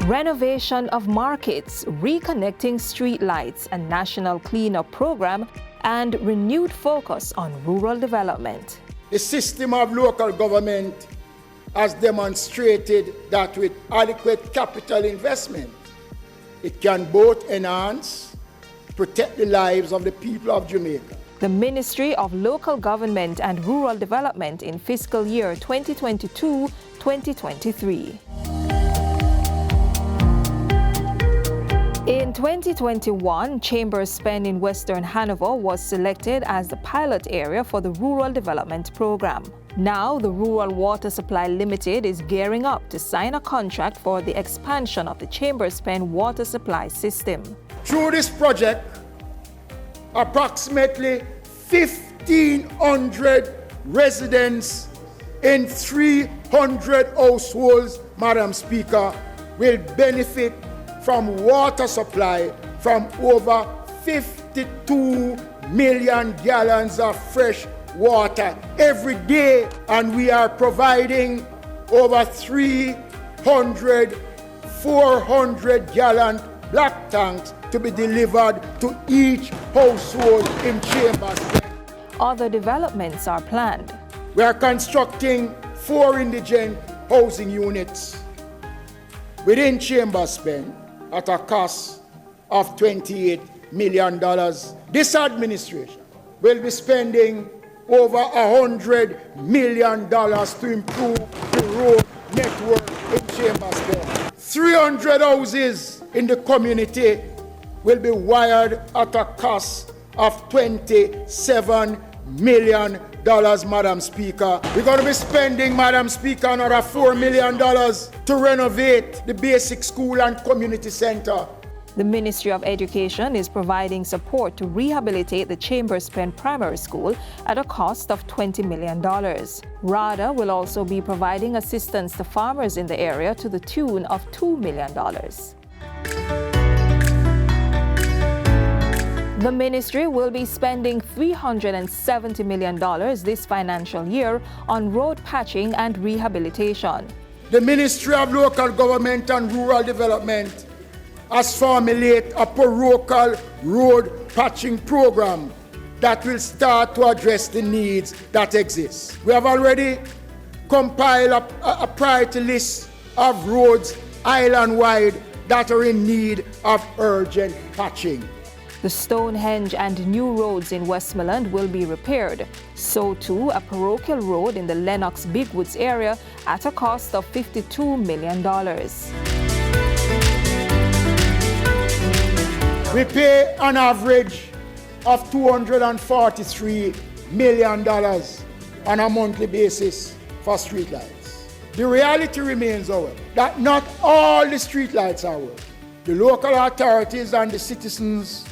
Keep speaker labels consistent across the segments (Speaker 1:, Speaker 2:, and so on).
Speaker 1: renovation of markets, reconnecting streetlights, a national cleanup program, and renewed focus on rural development.
Speaker 2: The system of local government has demonstrated that with adequate capital investment, it can both enhance, protect the lives of the people of Jamaica.
Speaker 1: The Ministry of Local Government and Rural Development in fiscal year 2022-2023. In 2021, Chambers Pen in Western Hanover was selected as the pilot area for the Rural Development Program. Now, the Rural Water Supply Limited is gearing up to sign a contract for the expansion of the Chambers Pen water supply system.
Speaker 2: Through this project, approximately 1,500 residents in 300 households, Madam Speaker, will benefit from water supply from over 52 million gallons of fresh water every day, and we are providing over 400 black tanks to be delivered to each household in Chambers.
Speaker 1: Other developments are planned.
Speaker 2: We are constructing 4 indigent housing units within Chambers Pen at a cost of $28 million. This administration will be spending over $100 million to improve the road network in Chambers Pen. 300 houses in the community will be wired at a cost of $27 million, Madam Speaker. We're going to be spending, Madam Speaker, another $4 million to renovate the basic school and community center.
Speaker 1: The Ministry of Education is providing support to rehabilitate the Chambers Pen Primary School at a cost of $20 million. RADA will also be providing assistance to farmers in the area to the tune of $2 million. The ministry will be spending $370 million this financial year on road patching and rehabilitation.
Speaker 2: The Ministry of Local Government and Rural Development has formulated a parochial road patching program that will start to address the needs that exist. We have already compiled a priority list of roads island-wide that are in need of urgent patching.
Speaker 1: The Stonehenge and new roads in Westmoreland will be repaired. So too, a parochial road in the Lennox Big Woods area at a cost of $52 million.
Speaker 2: We pay an average of $243 million on a monthly basis for streetlights. The reality remains, however, that not all the streetlights are working. The local authorities and the citizens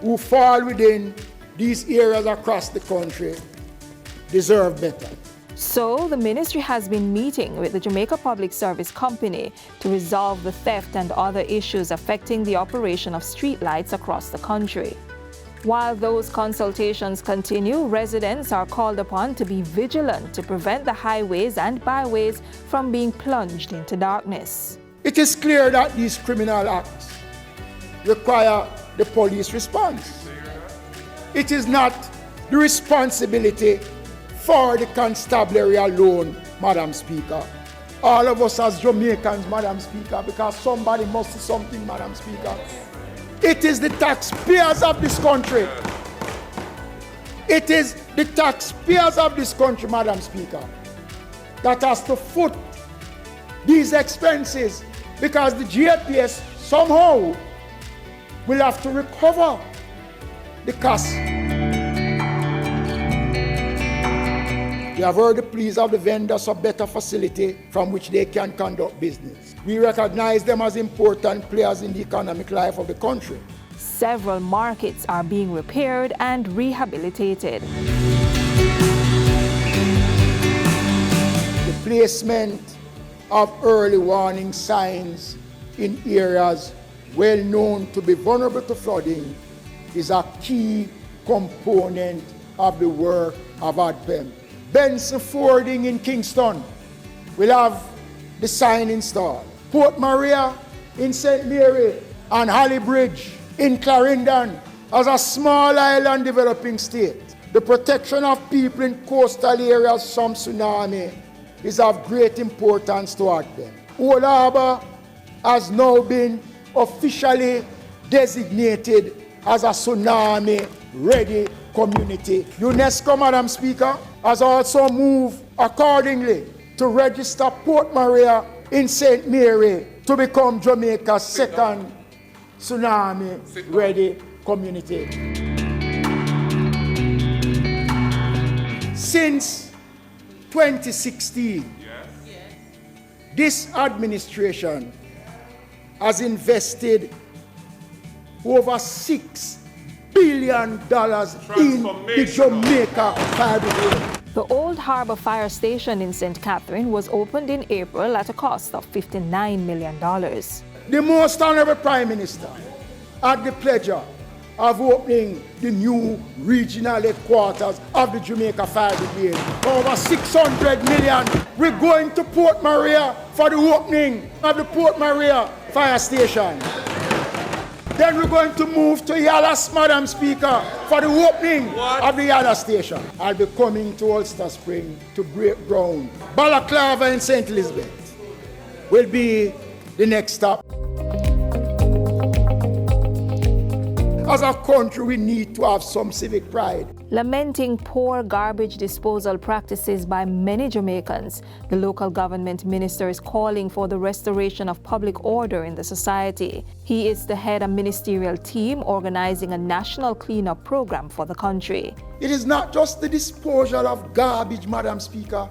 Speaker 2: who fall within these areas across the country deserve better.
Speaker 1: So, the ministry has been meeting with the Jamaica Public Service Company to resolve the theft and other issues affecting the operation of streetlights across the country. While those consultations continue, residents are called upon to be vigilant to prevent the highways and byways from being plunged into darkness.
Speaker 2: It is clear that these criminal acts require the police response. It is not the responsibility for the constabulary alone, Madam Speaker. All of us as Jamaicans, Madam Speaker, because somebody must do something, Madam Speaker. It is the taxpayers of this country. It is the taxpayers of this country, Madam Speaker, that has to foot these expenses, because the JPS somehow will have to recover the cost. We have heard the pleas of the vendors for better facility from which they can conduct business. We recognize them as important players in the economic life of the country.
Speaker 1: Several markets are being repaired and rehabilitated.
Speaker 2: The placement of early warning signs in areas well known to be vulnerable to flooding is a key component of the work of ADPEM. Benson Fording in Kingston will have the sign installed. Port Maria in St. Mary and Holly Bridge, in Clarendon, as a small island developing state. The protection of people in coastal areas from tsunami is of great importance to them. Old Harbour has now been officially designated as a tsunami-ready community. UNESCO, Madam Speaker, has also moved accordingly to register Port Maria in St. Mary to become Jamaica's second tsunami-ready community. Since 2016, this administration has invested over $6 billion in the Jamaica Fire Brigade.
Speaker 1: The Old Harbour Fire Station in St. Catherine was opened in April at a cost of $59 million.
Speaker 2: The Most Honorable Prime Minister had the pleasure of opening the new regional headquarters of the Jamaica Fire Brigade. Over 600 million. We're going to Port Maria for the opening of the Port Maria Fire Station. Then we're going to move to Yallas, Madam Speaker, for the opening of the Yallas Station. I'll be coming to Ulster Spring to break ground. Balaclava and St. Elizabeth will be the next stop. As a country, we need to have some civic pride.
Speaker 1: Lamenting poor garbage disposal practices by many Jamaicans, the local government minister is calling for the restoration of public order in the society. He is the head of a ministerial team organizing a national cleanup program for the country.
Speaker 2: It is not just the disposal of garbage, Madam Speaker,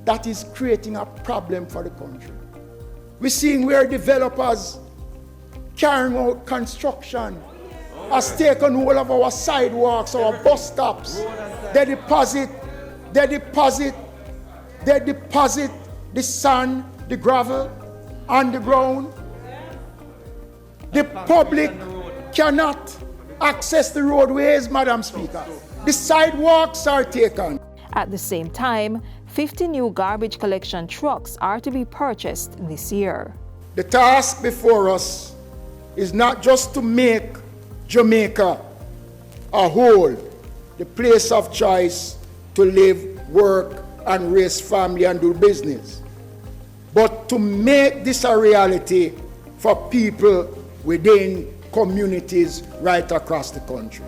Speaker 2: that is creating a problem for the country. We're seeing where developers carrying out construction has taken all of our sidewalks, our bus stops. They deposit the sand, the gravel on the ground. The public cannot access the roadways, Madam Speaker. The sidewalks are taken.
Speaker 1: At the same time, 50 new garbage collection trucks are to be purchased this year.
Speaker 2: The task before us is not just to make Jamaica a whole, the place of choice to live, work, and raise family and do business, but to make this a reality for people within communities right across the country.